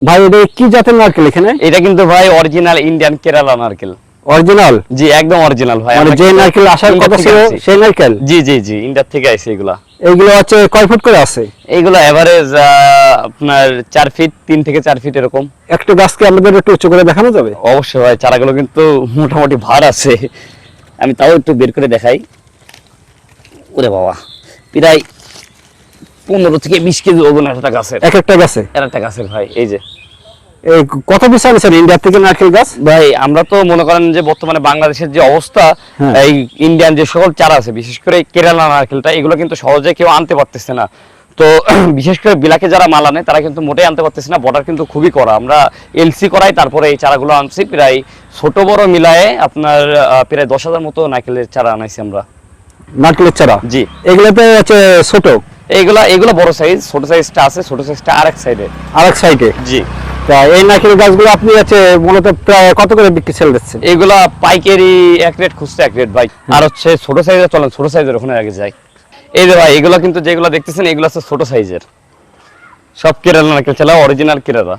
ভাই এটা কি জাতের নারকেল এখানে? এটা কিন্তু ভাই অরিজিনাল ইন্ডিয়ান কেরালা নারকেল। অরিজিনাল? জি একদম অরিজিনাল ভাই। মানে যে নারকেল আসার কথা ছিল সেই নারকেল? জি জি জি, ইন্ডিয়া থেকে আইছে এগুলা। এইগুলো হচ্ছে কয় ফুট করে আছে? এইগুলো এভারেজ আপনার 4 ফিট, 3 থেকে 4 ফিট এরকম। একটা গাছকে আমাদের একটু উঁচু করে দেখানো যাবে? অবশ্যই ভাই, চারাগুলো কিন্তু মোটামুটি ভার আছে, আমি তাও একটু বের করে দেখাই। ওরে বাবা, প্রায় 15 থেকে 20 কেজি ওজন একটা গাছের। একটা গাছে? একটা গাছের ভাই। এই যে এই কত পিস আনছেন ইন্ডিয়া থেকে নারকেল গাছ? ভাই আমরা তো মনে করেন যে বর্তমানে বাংলাদেশের যে অবস্থা, এই ইন্ডিয়ান যে সকল চারা আছে, বিশেষ করে কেরালা নারকেলটা, এগুলো কিন্তু সহজে কেউ আনতে পারতেছে না। তো বিশেষ করে বিলাকে যারা মাল আনে তারা কিন্তু মোটেই আনতে পারতেছে না, বর্ডার কিন্তু খুবই কড়া। আমরা এলসি করাই তারপরে এই চারাগুলো আনছি, প্রায় ছোট বড় মিলায়ে আপনার প্রায় 10,000 মতো নারকেলের চারা আনাইছি আমরা। নারকেলের চারা? জি। এগুলোতে হচ্ছে ছোট? এগুলো বড় সাইজ, ছোট সাইজটা আছে, ছোট সাইজটা আরেক সাইডে। আরেক সাইডে? জি। এই নারকেল গাছগুলো আপনি হচ্ছে মূলত প্রায় কত করে বিক্রি সেল দিচ্ছেন? এগুলা পাইকারি এক রেট, খুচরা এক রেট ভাই। আর হচ্ছে ছোট সাইজের, চলেন ছোট সাইজের ওখানে আগে যাই। এই যে ভাই, এগুলো কিন্তু যেগুলো দেখতেছেন এগুলো হচ্ছে ছোট সাইজের, সব কেরালা নারকেল চারা, অরিজিনাল কেরালা।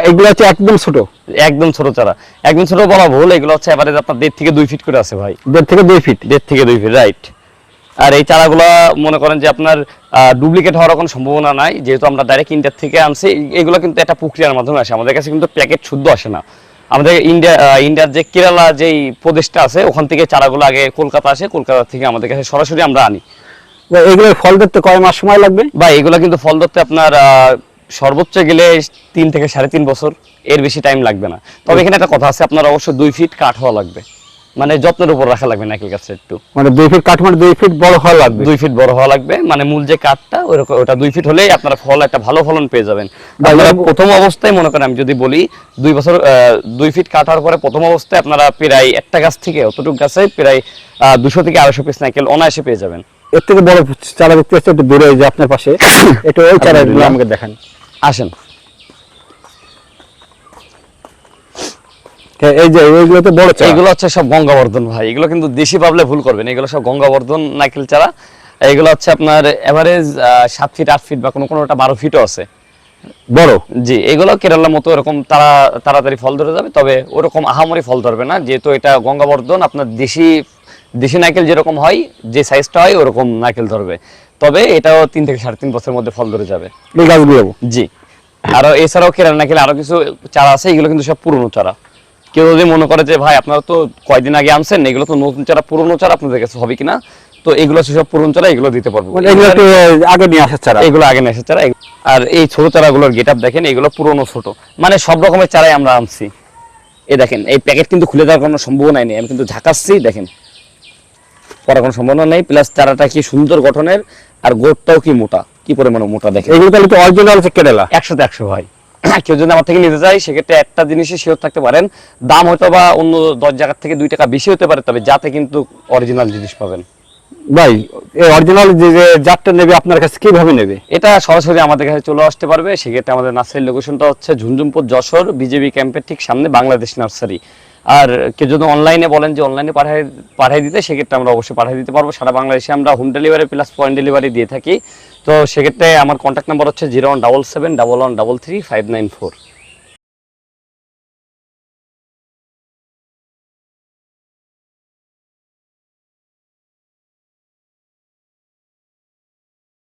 এগুলো হচ্ছে একদম ছোট? একদম ছোট চারা, একদম ছোট বলা ভুল, এগুলো হচ্ছে এভারেজ আপনার 1.5 থেকে 2 ফিট করে আছে ভাই। 1.5 থেকে 2 ফিট? 1.5 থেকে 2 ফিট, রাইট। আর এই চারাগুলো মনে করেন যে আপনার ডুপ্লিকেট হওয়ার কোনো সম্ভাবনা নাই, যেহেতু আমরা ডাইরেক্ট ইন্ডিয়া থেকে আনছি। এগুলো কিন্তু একটা প্রক্রিয়ার মাধ্যমে আসে, আমাদের কাছে কিন্তু প্যাকেট শুদ্ধ আসে না। আমাদের ইন্ডিয়ার যে কেরালা যেই প্রদেশটা আছে, ওখান থেকে চারাগুলো আগে কলকাতা আসে, কলকাতা থেকে আমাদের কাছে সরাসরি আমরা আনি। এগুলো ফল ধরতে কয় মাস সময় লাগবে? বা এগুলো কিন্তু ফল ধরতে আপনার সর্বোচ্চ গেলে 3 থেকে 3.5 বছর, এর বেশি টাইম লাগবে না। তবে এখানে একটা কথা আছে, আপনার অবশ্যই 2 ফিট কাঠ হওয়া লাগবে, মানে যত্নের উপর রাখা লাগবে নারকেল গাছটা একটু। মানে 2 ফিট কাঠ মানে 2 ফিট বড় হওয়া লাগবে? 2 ফিট বড় হওয়া লাগবে, মানে মূল যে কাঠটা ওটা 2 ফিট হলেই আপনারা ফল একটা ভালো ফলন পেয়ে যাবেন। প্রথম অবস্থায় মনে করেন আমি যদি বলি 2 ফিট কাঠ হওয়ার পরে প্রথম অবস্থায় আপনারা প্রায় একটা গাছ থেকে, অতটুকু গাছে প্রায় 200 থেকে 250 পিস নারকেল অনায়াসে পেয়ে যাবেন। এর থেকে বড় চারা দেখতে পাচ্ছি একটু দূরে, যে আপনার পাশে, একটু ওই চারাগুলো আমাকে দেখান। আসেন। এই যে এইগুলো তো বড় চারা? এগুলো হচ্ছে সব গঙ্গাবর্ধন ভাই, এগুলো কিন্তু দেশি ভাবলে ভুল করবেন, এগুলো সব গঙ্গাবর্ধন নারকেল চারা। এগুলো হচ্ছে আপনার এভারেজ 7 ফিট 8 ফিট বা কোনোটা 12 ফিটও আছে বড়। জি, এগুলো কেরালার মতো এরকম তাড়াতাড়ি ফল ধরে যাবে, তবে ওরকম আহামরি ফল ধরবে না, যেহেতু এটা গঙ্গাবর্ধন। আপনার দেশি নারকেল যেরকম হয়, যে সাইজটা হয়, ওরকম নারকেল ধরবে, তবে এটাও 3 থেকে 3.5 বছরের মধ্যে ফল ধরে যাবে এই গাছগুলো? জি। আরো এছাড়াও কেরালা নারকেল আরো কিছু চারা আছে, এগুলো কিন্তু সব পুরনো চারা। কেউ যদি মনে করে যে ভাই আপনারা তো কয়দিন আগে আনছেন, এগুলো তো নতুন চারা, পুরনো চারা আপনাদের কাছে হবে কিনা, তো এগুলো সব পুরনো চারা, এগুলো দিতে পারবো। এগুলো একটু আগে নিয়ে আসার চারা? এগুলো আগে নিয়ে আসার চারা। আর এই ছোট চারাগুলোর গেটআপ দেখেন, এগুলো পুরনো ছোট, মানে সব রকমের চারাই আমরা আনছি। এই দেখেন, এই প্যাকেট কিন্তু খুলে দেওয়ার কোনো সম্ভাবনা নেই, আমি কিন্তু ঝাঁকাচ্ছি, দেখেন করার কোনো সম্ভাবনা নেই। প্লাস চারাটা কি সুন্দর গঠনের, আর গোটটাও কি মোটা, কি পরিমাণে মোটা দেখেন। এগুলো তাহলে তো অরিজিনাল কেরালা? 100% ভাই। কেউ যদি আমার থেকে নিতে চায়, সেক্ষেত্রে একটা জিনিসই শিওর থাকতে পারেন, দাম হয়তো বা অন্য 10 জায়গার থেকে 2 টাকা বেশি হতে পারে, তবে যাতে কিন্তু অরিজিনাল জিনিস পাবেন। ভাই এই অরিজিনাল যে জাতটা নেবে আপনার কাছে কিভাবে নেবে? এটা সরাসরি আমাদের কাছে চলে আসতে পারবে। সেক্ষেত্রে আমাদের নার্সারির লোকেশনটা হচ্ছে ঝুনঝুনপুর, যশোর বিজেপি ক্যাম্পের ঠিক সামনে, বাংলাদেশ নার্সারি। আর কেউ যদি অনলাইনে বলেন যে অনলাইনে পাঠিয়ে দিতে, সেক্ষেত্রে আমরা অবশ্যই পাঠিয়ে দিতে পারবো। সারা বাংলাদেশে আমরা home delivery plus point delivery দিয়ে থাকি। তো সেক্ষেত্রে আমার কন্ট্যাক্ট নাম্বার হচ্ছে 01771133594।